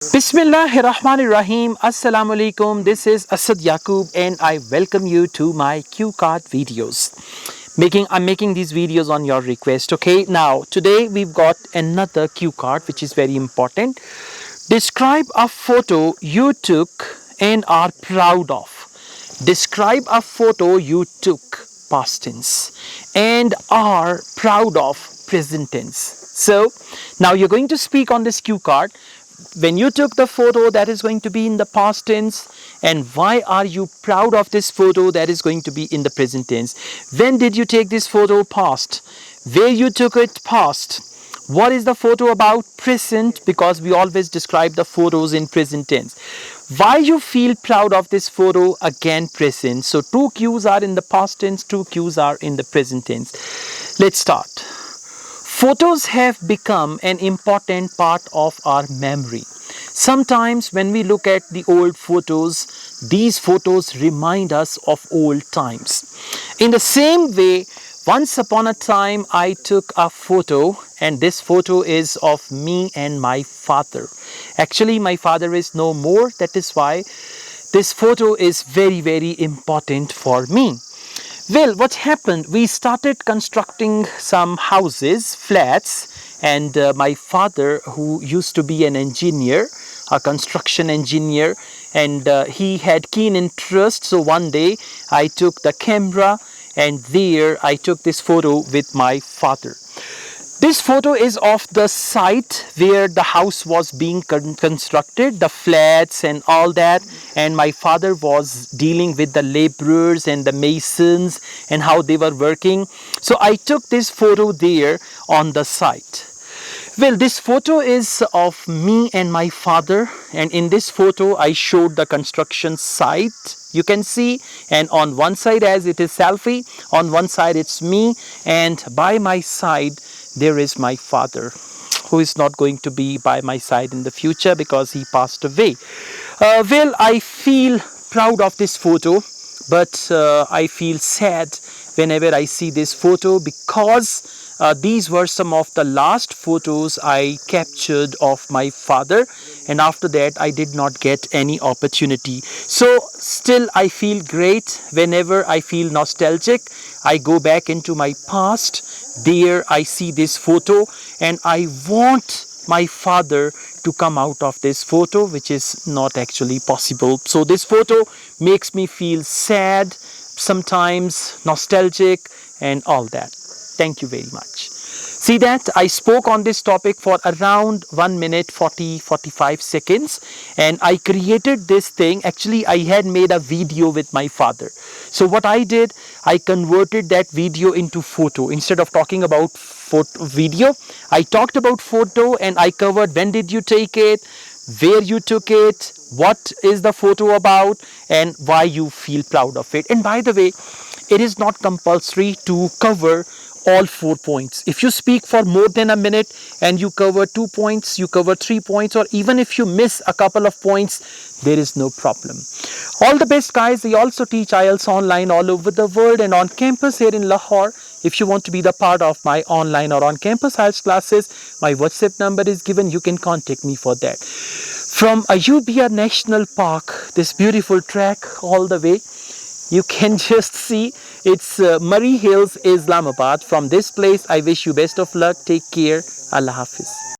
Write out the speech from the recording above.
Bismillahirrahmanirrahim. Assalamu alaikum. This is Asad Yaqub and I welcome you to my cue card videos. I'm making these videos on your request. Okay, now today we've got another cue card which is very important. Describe a photo you took and are proud of. Describe a photo you took, past tense, and are proud of, present tense. So now you're going to speak on this cue card. When you took the photo, that is going to be in the past tense, and why are you proud of this photo, that is going to be in the present tense. When did you take this photo, past. Where you took it, past. What is the photo about, present, because we always describe the photos in present tense. Why you feel proud of this photo, again present. So two cues are in the past tense, two cues are in the present tense. Let's start. Photos have become an important part of our memory. Sometimes when we look at the old photos, these photos remind us of old times. In the same way, once upon a time I took a photo, and this photo is of me and my father. Actually, my father is no more, that is why this photo is very important for me. Well, what happened? We started constructing some houses, flats, and my father, who used to be an engineer, a construction engineer, and he had keen interest. So one day I took the camera and there I took this photo with my father. This photo is of the site where the house was being constructed, the flats and all that, and my father was dealing with the laborers and the masons and how they were working. So I took this photo there on the site. Well, this photo is of me and my father, and in this photo I showed the construction site, you can see, and on one side, as it is selfie, on one side it's me, and by my side there is my father, who is not going to be by my side in the future because he passed away. Well, I feel proud of this photo, but I feel sad whenever I see this photo, because these were some of the last photos I captured of my father, and after that I did not get any opportunity. So still I feel great whenever I feel nostalgic. I go back into my past. There I see this photo and I want my father to come out of this photo, which is not actually possible. So this photo makes me feel sad, sometimes nostalgic and all that. Thank you very much. See that I spoke on this topic for around 1 minute 45 seconds, and I created this thing. Actually, I had made a video with my father. So what I did, I converted that video into photo. Instead of talking about video, I talked about photo and I covered when did you take it, where you took it, what is the photo about, and why you feel proud of it. And by the way, it is not compulsory to cover all 4 points. If you speak for more than a minute and you cover 2 points, you cover 3 points, or even if you miss a couple of points, there is no problem. All the best, guys. I also teach Ielts online all over the world and on campus here in Lahore. If you want to be the part of my online or on campus Ielts classes, my WhatsApp number is given. You can contact me for that. From Ayubia National Park, this beautiful track all the way, you can just see it's Murray Hills, Islamabad. From this place, I wish you best of luck. Take care. Allah Hafiz.